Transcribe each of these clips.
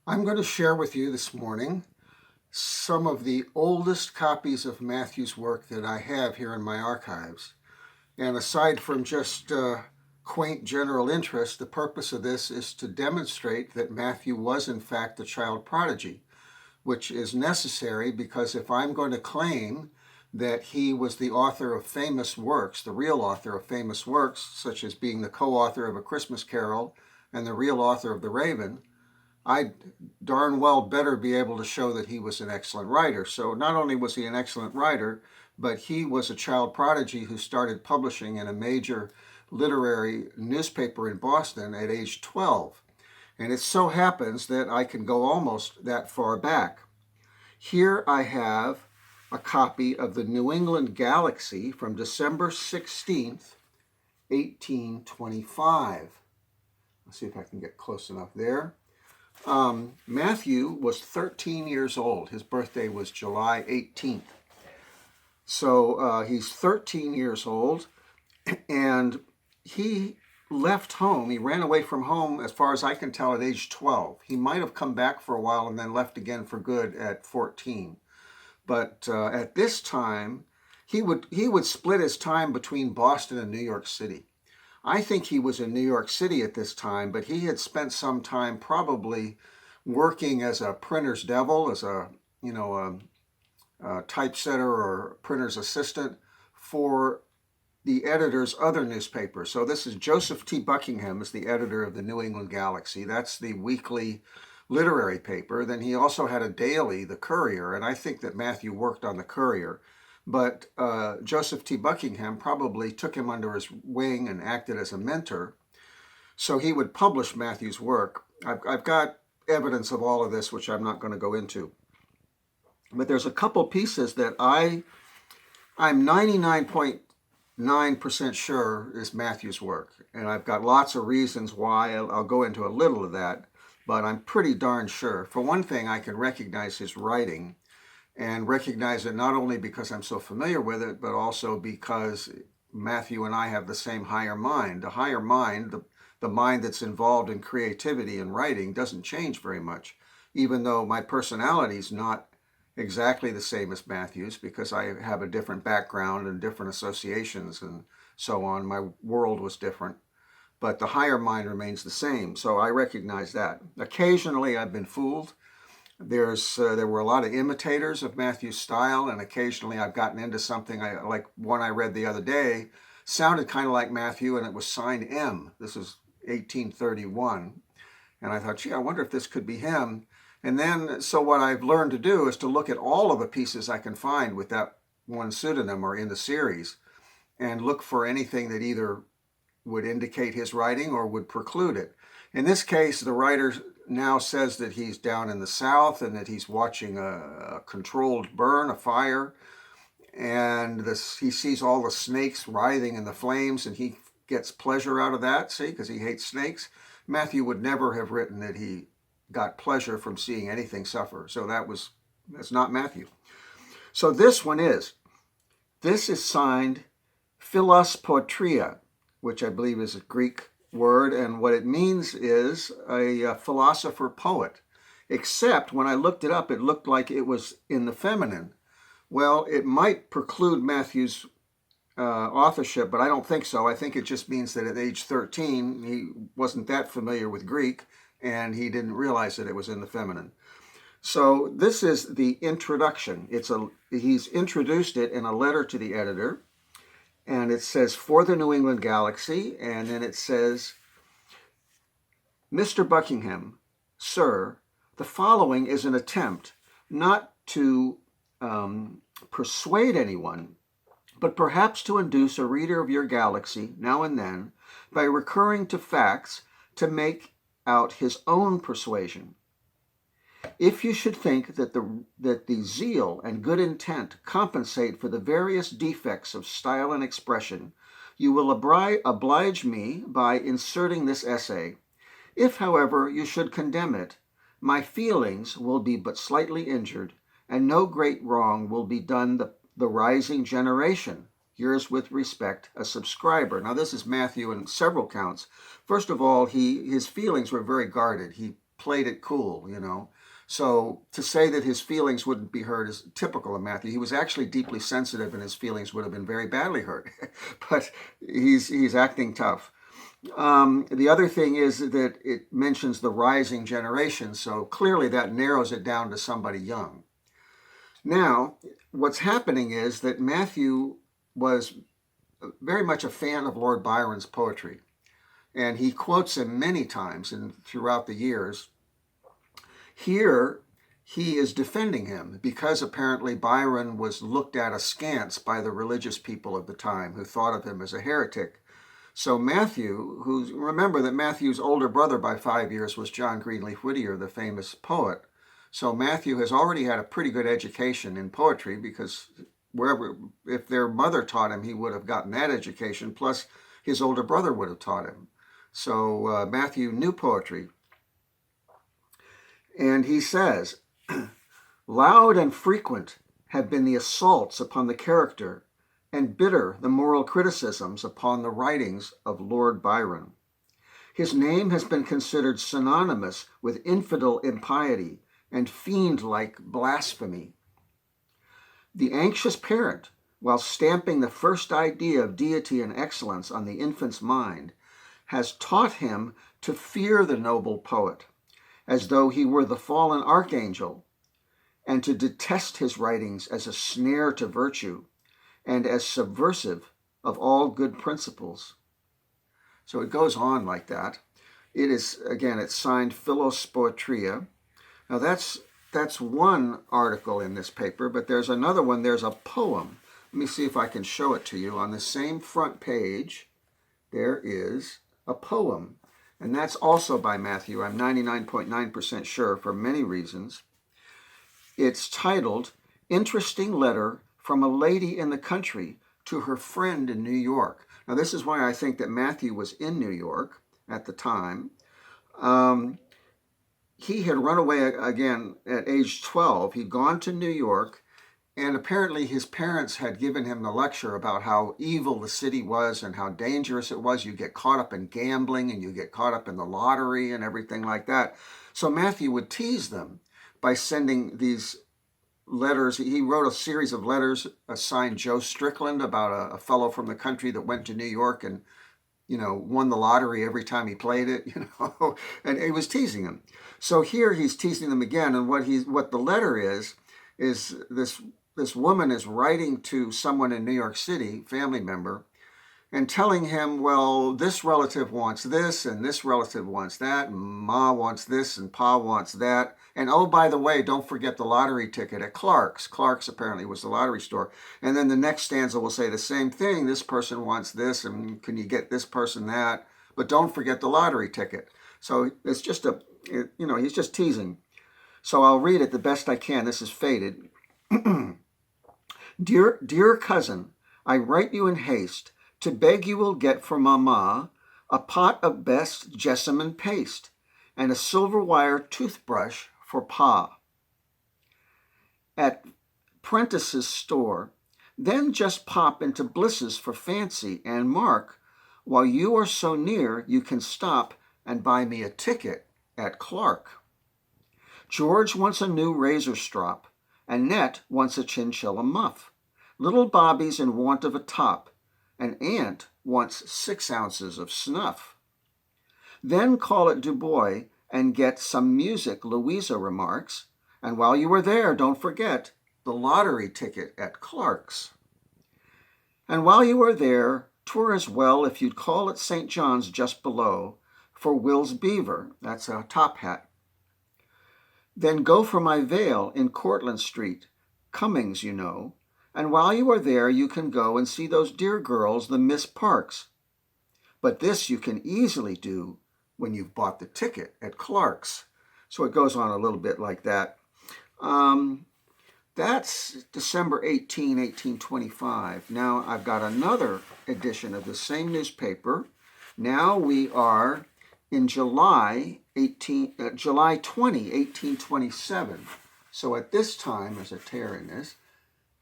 I'm going to share with you this morning some of the oldest copies of Matthew's work that I have here in my archives. And aside from just quaint general interest, the purpose of this is to demonstrate that Matthew was in fact a child prodigy, which is necessary because if I'm going to claim that he was the author of famous works, the real author of famous works, such as being the co-author of A Christmas Carol and the real author of The Raven, I darn well better be able to show that he was an excellent writer. So not only was he an excellent writer, but he was a child prodigy who started publishing in a major literary newspaper in Boston at age 12. And it so happens that I can go almost that far back. Here I have a copy of the New England Galaxy from December 16th, 1825. Let's see if I can get close enough there. Matthew was 13 years old. His birthday was July 18th. So he's 13 years old, and he left home. He ran away from home, as far as I can tell, at age 12. He might have come back for a while and then left again for good at 14. But at this time, he would split his time between Boston and New York City. I think he was in New York City at this time, but he had spent some time probably working as a printer's devil, as a typesetter or printer's assistant for the editor's other newspaper. So this is Joseph T. Buckingham is the editor of the New England Galaxy. That's the weekly literary paper. Then he also had a daily, the Courier, and I think that Matthew worked on the Courier. But Joseph T. Buckingham probably took him under his wing and acted as a mentor. So he would publish Matthew's work. I've got evidence of all of this, which I'm not going to go into. But there's a couple pieces that I'm 99.9% sure is Matthew's work. And I've got lots of reasons why. I'll go into a little of that, but I'm pretty darn sure. For one thing, I can recognize his writing, and recognize it not only because I'm so familiar with it, but also because Matthew and I have the same higher mind. The higher mind, the mind that's involved in creativity and writing, doesn't change very much, even though my personality is not exactly the same as Matthew's because I have a different background and different associations and so on. My world was different, but the higher mind remains the same. So I recognize that. Occasionally I've been fooled. There were a lot of imitators of Matthew's style, and occasionally I've gotten into something like one I read the other day, sounded kind of like Matthew, and it was signed M. This is 1831. And I thought, gee, I wonder if this could be him. And then, so what I've learned to do is to look at all of the pieces I can find with that one pseudonym or in the series and look for anything that either would indicate his writing or would preclude it. In this case, the writer now says that he's down in the South and that he's watching a controlled burn, a fire, and he sees all the snakes writhing in the flames, and he gets pleasure out of that, see, because he hates snakes. Matthew would never have written that he got pleasure from seeing anything suffer, so that's not Matthew. So this one is. This is signed Philos Poetria, which I believe is a Greek word, and what it means is a philosopher poet, except when I looked it up, it looked like it was in the feminine. Well, it might preclude Matthew's authorship, but I don't think so. I think it just means that at age 13, he wasn't that familiar with Greek, and he didn't realize that it was in the feminine. So this is the introduction. He's introduced it in a letter to the editor, and it says, for the New England Galaxy, and then it says, Mr. Buckingham, sir, the following is an attempt not to persuade anyone, but perhaps to induce a reader of your Galaxy now and then, by recurring to facts, to make out his own persuasion. If you should think that the zeal and good intent compensate for the various defects of style and expression, you will oblige me by inserting this essay. If, however, you should condemn it, my feelings will be but slightly injured, and no great wrong will be done the rising generation. Yours with respect, a subscriber. Now this is Matthew in several counts. First of all, his feelings were very guarded. He played it cool, you know. So to say that his feelings wouldn't be hurt is typical of Matthew. He was actually deeply sensitive, and his feelings would have been very badly hurt. But he's acting tough. The other thing is that it mentions the rising generation, so clearly that narrows it down to somebody young. Now, what's happening is that Matthew was very much a fan of Lord Byron's poetry, and he quotes him many times and throughout the years. Here, he is defending him because apparently Byron was looked at askance by the religious people of the time who thought of him as a heretic. So Matthew, remember that Matthew's older brother by 5 years was John Greenleaf Whittier, the famous poet. So Matthew has already had a pretty good education in poetry because if their mother taught him, he would have gotten that education, plus his older brother would have taught him. So Matthew knew poetry. And he says, loud and frequent have been the assaults upon the character, and bitter the moral criticisms upon the writings of Lord Byron. His name has been considered synonymous with infidel impiety and fiend-like blasphemy. The anxious parent, while stamping the first idea of deity and excellence on the infant's mind, has taught him to fear the noble poet, as though he were the fallen archangel, and to detest his writings as a snare to virtue, and as subversive of all good principles. So it goes on like that. It is, again, it's signed Philos Poetria. Now that's one article in this paper, but there's another one. There's a poem. Let me see if I can show it to you. On the same front page, there is a poem. And that's also by Matthew. I'm 99.9% sure for many reasons. It's titled, Interesting Letter from a Lady in the Country to Her Friend in New York. Now, this is why I think that Matthew was in New York at the time. He had run away again at age 12. He'd gone to New York, and apparently his parents had given him the lecture about how evil the city was and how dangerous it was. You get caught up in gambling and you get caught up in the lottery and everything like that. So Matthew would tease them by sending these letters. He wrote a series of letters assigned Joe Strickland about a fellow from the country that went to New York and, you know, won the lottery every time he played it, you know, and he was teasing him. So here he's teasing them again, and what the letter is this woman is writing to someone in New York City, family member, and telling him, well, this relative wants this, and this relative wants that, and Ma wants this, and Pa wants that. And oh, by the way, don't forget the lottery ticket at Clark's. Clark's apparently was the lottery store. And then the next stanza will say the same thing. This person wants this, and can you get this person that? But don't forget the lottery ticket. So it's just he's just teasing. So I'll read it the best I can. This is faded. Dear cousin, I write you in haste to beg you will get for Mamma a pot of best jessamine paste and a silver wire toothbrush for Pa at Prentice's store. Then just pop into Bliss's for fancy, and mark, while you are so near, you can stop and buy me a ticket at Clark. George wants a new razor strop. Annette wants a chinchilla muff. Little Bobby's in want of a top, and Aunt wants 6 ounces of snuff. Then call at Dubois and get some music, Louisa remarks, and while you are there, don't forget the lottery ticket at Clark's. And while you are there, 'twere as well if you'd call at St. John's just below for Will's beaver, that's a top hat. Then go for my veil in Cortlandt Street, Cummings, you know, and while you are there, you can go and see those dear girls, the Miss Parks. But this you can easily do when you've bought the ticket at Clark's. So it goes on a little bit like that. That's December 18, 1825. Now I've got another edition of the same newspaper. Now we are in July 20, 1827. So at this time, there's a tear in this.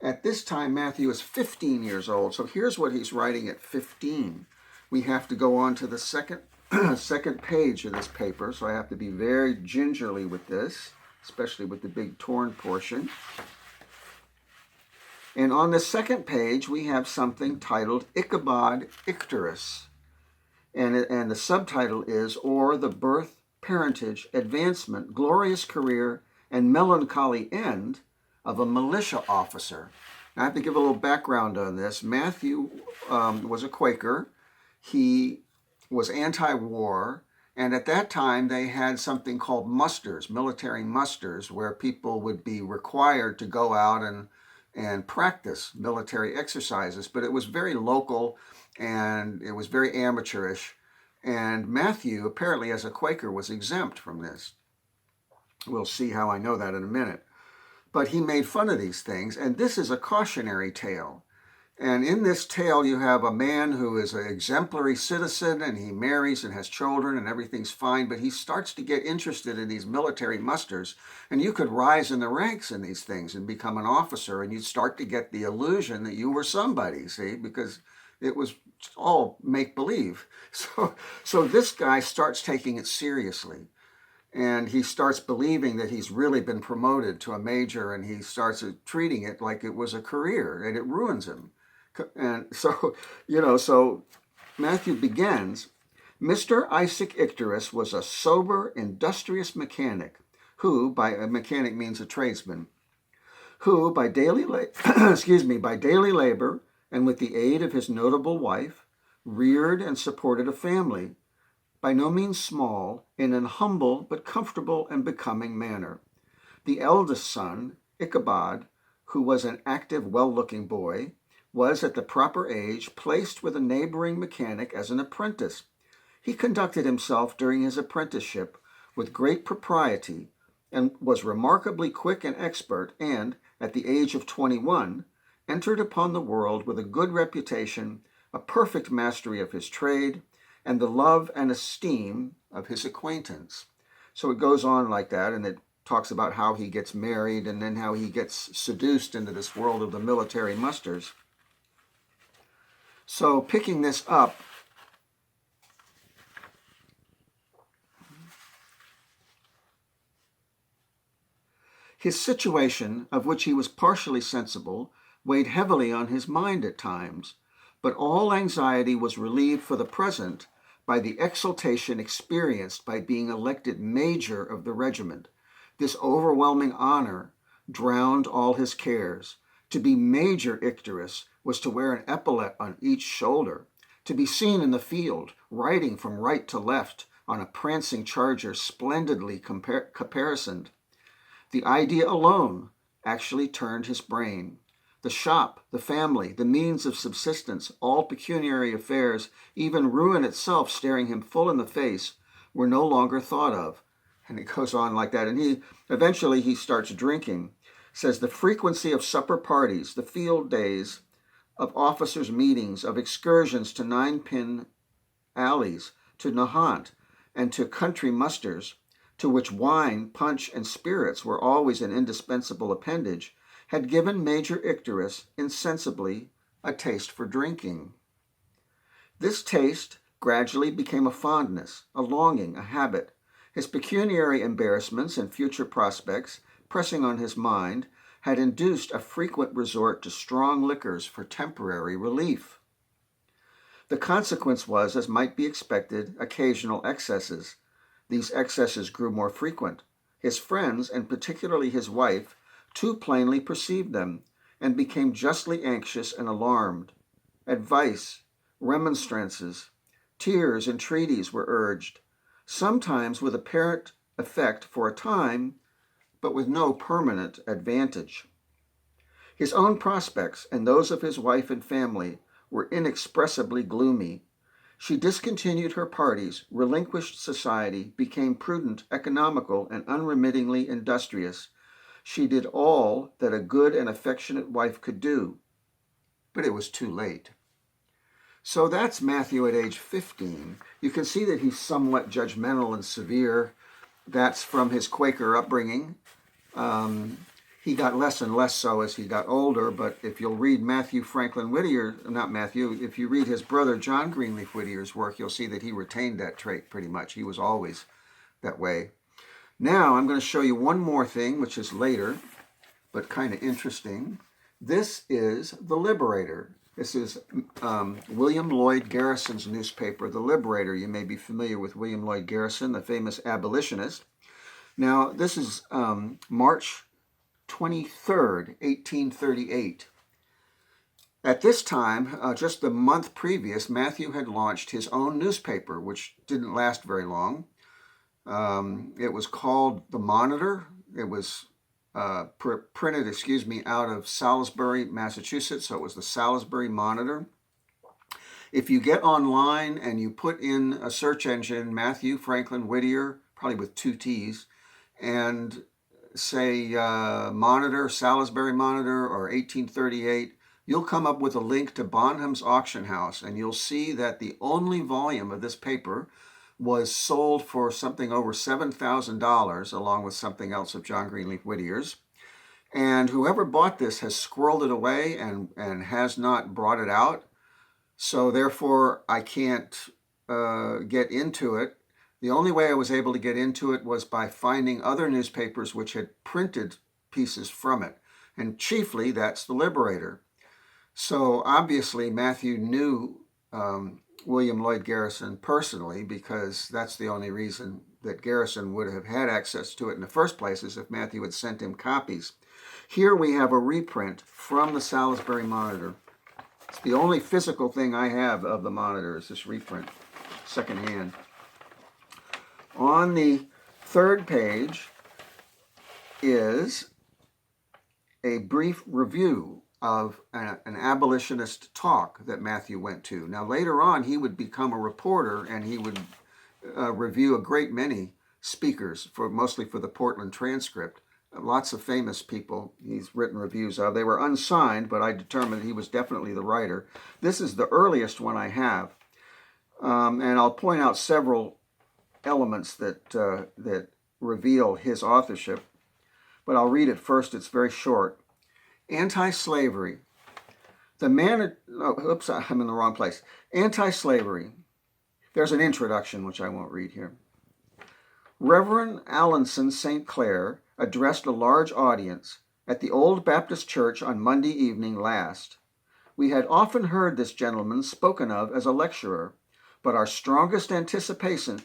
At this time, Matthew is 15 years old. So here's what he's writing at 15. We have to go on to the second second page of this paper, so I have to be very gingerly with this, especially with the big torn portion. And on the second page, we have something titled Ichabod Icterus. And the subtitle is, Or the Birth, Parentage, Advancement, Glorious Career, and Melancholy End of a Militia Officer. Now, I have to give a little background on this. Matthew was a Quaker. He was anti-war, and at that time they had something called musters, military musters, where people would be required to go out and practice military exercises, but it was very local and it was very amateurish. And Matthew, apparently as a Quaker, was exempt from this. We'll see how I know that in a minute. But he made fun of these things, and this is a cautionary tale. And in this tale, you have a man who is an exemplary citizen, and he marries and has children, and everything's fine, but he starts to get interested in these military musters, and you could rise in the ranks in these things and become an officer, and you'd start to get the illusion that you were somebody, see, because it was all make-believe. So this guy starts taking it seriously, and he starts believing that he's really been promoted to a major, and he starts treating it like it was a career, and it ruins him. And so, so Matthew begins, Mr. Isaac Icterus was a sober, industrious mechanic who, by a mechanic means a tradesman, who by daily labor and with the aid of his notable wife, reared and supported a family, by no means small, in an humble but comfortable and becoming manner. The eldest son, Ichabod, who was an active, well-looking boy, was at the proper age placed with a neighboring mechanic as an apprentice. He conducted himself during his apprenticeship with great propriety and was remarkably quick and expert, and, at the age of 21, entered upon the world with a good reputation, a perfect mastery of his trade, and the love and esteem of his acquaintance. So it goes on like that, and it talks about how he gets married and then how he gets seduced into this world of the military musters. So picking this up, his situation, of which he was partially sensible, weighed heavily on his mind at times, but all anxiety was relieved for the present by the exultation experienced by being elected major of the regiment. This overwhelming honor drowned all his cares. To be Major Icterus was to wear an epaulet on each shoulder, to be seen in the field, riding from right to left on a prancing charger splendidly caparisoned. The idea alone actually turned his brain. The shop, the family, the means of subsistence, all pecuniary affairs, even ruin itself staring him full in the face, were no longer thought of. And it goes on like that. And eventually he starts drinking. Says the frequency of supper parties, the field days, of officers' meetings, of excursions to nine-pin alleys, to Nahant, and to country musters, to which wine, punch, and spirits were always an indispensable appendage, had given Major Icterus insensibly a taste for drinking. This taste gradually became a fondness, a longing, a habit. His pecuniary embarrassments and future prospects, pressing on his mind, had induced a frequent resort to strong liquors for temporary relief. The consequence was, as might be expected, occasional excesses. These excesses grew more frequent. His friends, and particularly his wife, too plainly perceived them, and became justly anxious and alarmed. Advice, remonstrances, tears, entreaties were urged, sometimes with apparent effect for a time, but with no permanent advantage. His own prospects and those of his wife and family were inexpressibly gloomy. She discontinued her parties, relinquished society, became prudent, economical, and unremittingly industrious. She did all that a good and affectionate wife could do, but it was too late. So that's Matthew at age 15. You can see that he's somewhat judgmental and severe. That's from his Quaker upbringing. He got less and less so as he got older, but if you'll read Mathew Franklin Whittier, not Matthew, if you read his brother John Greenleaf Whittier's work, you'll see that he retained that trait pretty much. He was always that way. Now I'm going to show you one more thing, which is later, but kind of interesting. This is the Liberator. This is William Lloyd Garrison's newspaper, the Liberator. You may be familiar with William Lloyd Garrison, the famous abolitionist. Now, this is March 23rd, 1838. At this time, just the month previous, Mathew had launched his own newspaper, which didn't last very long. It was called The Monitor. It was printed, out of Salisbury, Massachusetts, so it was the Salisbury Monitor. If you get online and you put in a search engine, Mathew Franklin Whittier, probably with 2 T's, and say Monitor, Salisbury Monitor, or 1838, you'll come up with a link to Bonham's auction house, and you'll see that the only volume of this paper was sold for something over $7,000, along with something else of John Greenleaf Whittier's. And whoever bought this has squirreled it away and has not brought it out. So therefore, I can't get into it. The only way I was able to get into it was by finding other newspapers which had printed pieces from it. And chiefly, that's the Liberator. So obviously, Mathew knew William Lloyd Garrison personally, because that's the only reason that Garrison would have had access to it in the first place, is if Mathew had sent him copies. Here we have a reprint from the Salisbury Monitor. It's the only physical thing I have of the Monitor is this reprint, secondhand. On the 3rd page is a brief review of an abolitionist talk that Mathew went to. Now later on he would become a reporter, and he would review a great many speakers, mostly for the Portland Transcript. Lots of famous people he's written reviews of. They were unsigned, but I determined he was definitely the writer. This is the earliest one I have, and I'll point out several elements that reveal his authorship, but I'll read it first. It's very short. Anti-slavery. I'm in the wrong place. Anti-slavery. There's an introduction, which I won't read here. Reverend Alanson St. Clair addressed a large audience at the Old Baptist Church on Monday evening last. We had often heard this gentleman spoken of as a lecturer, but our strongest anticipations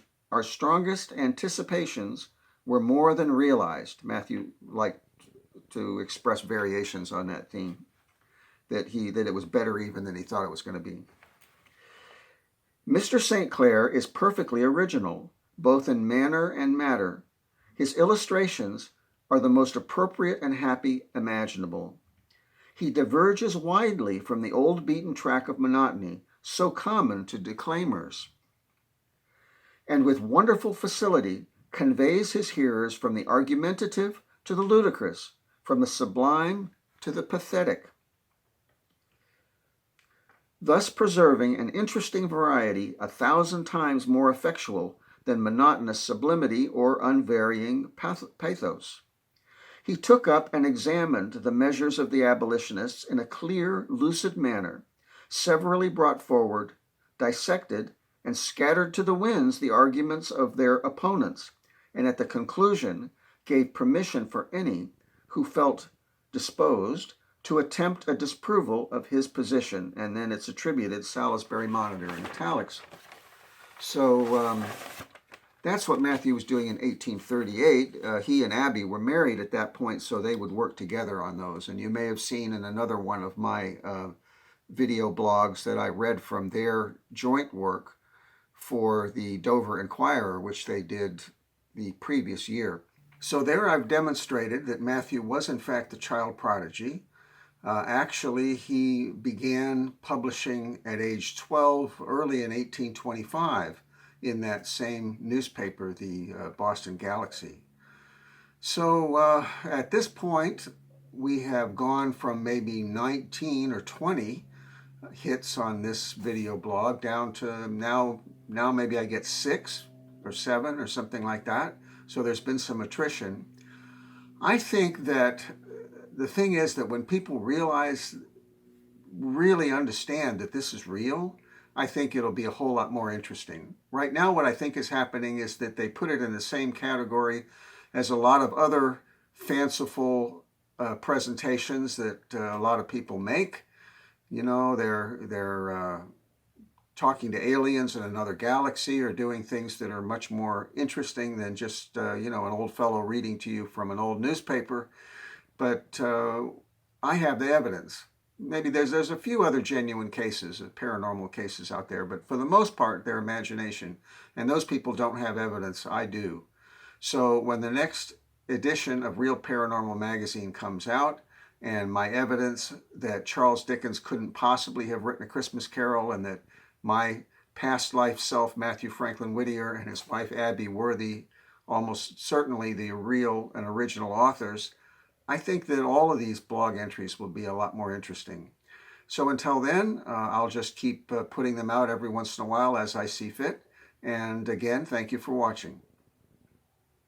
were more than realized. Mathew liked to express variations on that theme, that it was better even than he thought it was going to be. Mr. St. Clair is perfectly original, both in manner and matter. His illustrations are the most appropriate and happy imaginable. He diverges widely from the old beaten track of monotony, so common to declaimers, and with wonderful facility conveys his hearers from the argumentative to the ludicrous, from the sublime to the pathetic, thus preserving an interesting variety 1,000 times more effectual than monotonous sublimity or unvarying pathos. He took up and examined the measures of the abolitionists in a clear, lucid manner, severally brought forward, dissected, and scattered to the winds the arguments of their opponents, and at the conclusion gave permission for any who felt disposed to attempt a disproval of his position. And then it's attributed Salisbury Monitor in italics. So that's what Mathew was doing in 1838. He and Abby were married at that point, so they would work together on those. And you may have seen in another one of my video blogs that I read from their joint work for the Dover Inquirer, which they did the previous year. So there I've demonstrated that Mathew was in fact the child prodigy. Actually, he began publishing at age 12, early in 1825, in that same newspaper, the Boston Galaxy. So at this point, we have gone from maybe 19 or 20 hits on this video blog down to now maybe I get 6 or 7 or something like that. So there's been some attrition. I think that the thing is that when people really understand that this is real, I think it'll be a whole lot more interesting. Right now, what I think is happening is that they put it in the same category as a lot of other fanciful presentations that a lot of people make. You know, they're talking to aliens in another galaxy or doing things that are much more interesting than just you know, an old fellow reading to you from an old newspaper. But I have the evidence. Maybe there's a few other genuine cases, paranormal cases out there, but for the most part, they're imagination. And those people don't have evidence. I do. So when the next edition of Real Paranormal Magazine comes out, and my evidence that Charles Dickens couldn't possibly have written A Christmas Carol, and that my past life self, Mathew Franklin Whittier, and his wife Abby were almost certainly the real and original authors, I think that all of these blog entries will be a lot more interesting. So until then, I'll just keep putting them out every once in a while as I see fit. And again, thank you for watching.